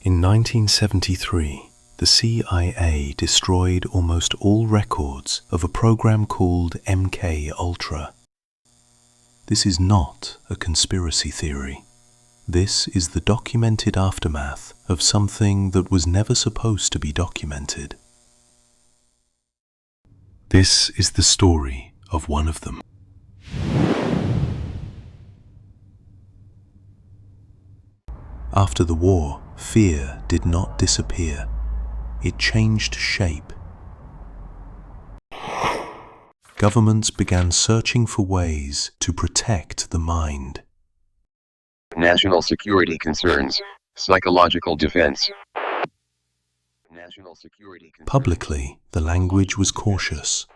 In 1973, the CIA destroyed almost all records of a program called MKUltra. This is not a conspiracy theory. This is the documented aftermath of something that was never supposed to be documented. This is the story of one of them. After the war, fear did not disappear. It changed shape. Governments began searching for ways to protect the mind. National security concerns, psychological defense. Publicly, the language was cautious.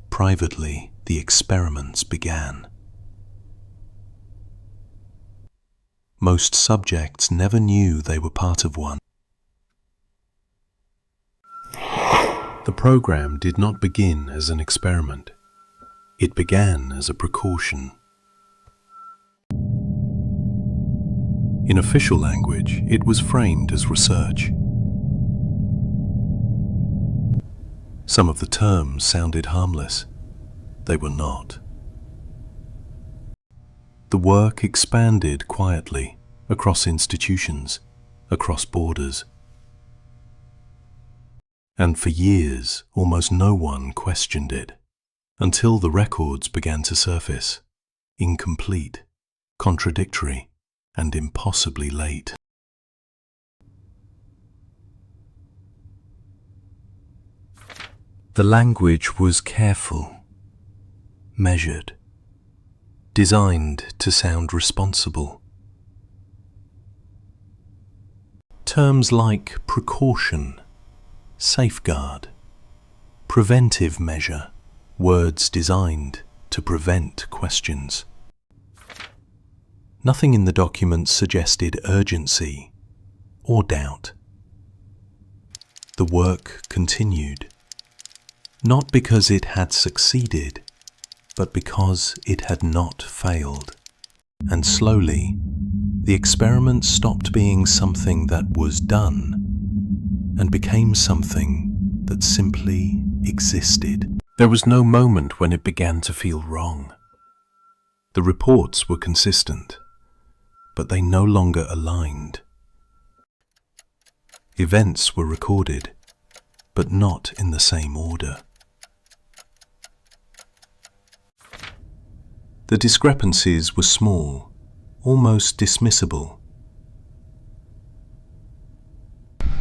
Privately, the experiments began. Most subjects never knew they were part of one. The program did not begin as an experiment. It began as a precaution. In official language, it was framed as research. Some of the terms sounded harmless. They were not. The work expanded quietly across institutions, across borders. And for years, almost no one questioned it, until the records began to surface, incomplete, contradictory, and impossibly late. The language was careful, measured, designed to sound responsible. Terms like precaution, safeguard, preventive measure, words designed to prevent questions. Nothing in the document suggested urgency or doubt. The work continued, not because it had succeeded, but because it had not failed. And slowly, the experiment stopped being something that was done and became something that simply existed. There was no moment when it began to feel wrong. The reports were consistent, but they no longer aligned. Events were recorded, but not in the same order. The discrepancies were small, almost dismissible.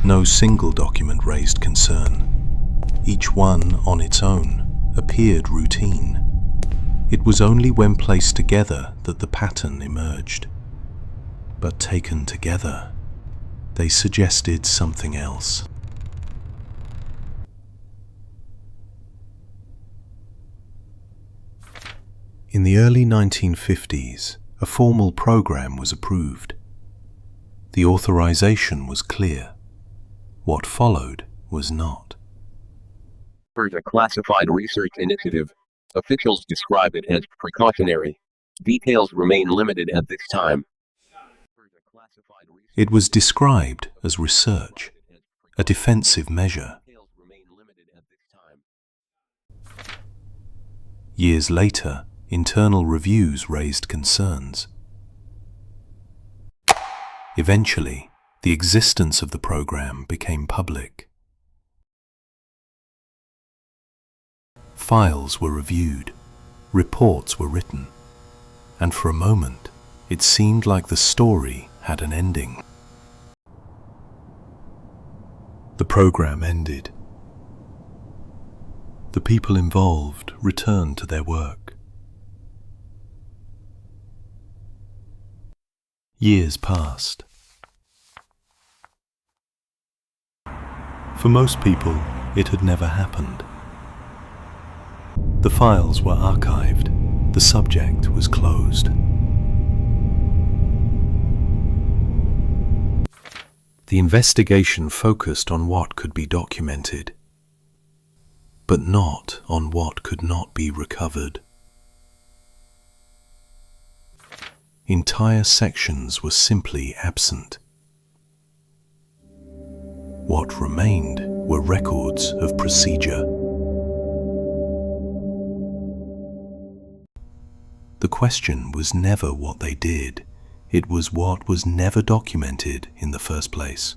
No single document raised concern. Each one on its own appeared routine. It was only when placed together that the pattern emerged. But taken together, they suggested something else. In the early 1950s, a formal program was approved. The authorization was clear. What followed was not. For the classified research initiative, officials describe it as precautionary. Details remain limited at this time. It was described as research, a defensive measure. Years later, internal reviews raised concerns. Eventually, the existence of the program became public. Files were reviewed, reports were written, and for a moment, it seemed like the story had an ending. The program ended. The people involved returned to their work. Years passed. For most people, it had never happened. The files were archived. The subject was closed. The investigation focused on what could be documented, but not on what could not be recovered. Entire sections were simply absent. What remained were records of procedure. The question was never what they did, it was what was never documented in the first place.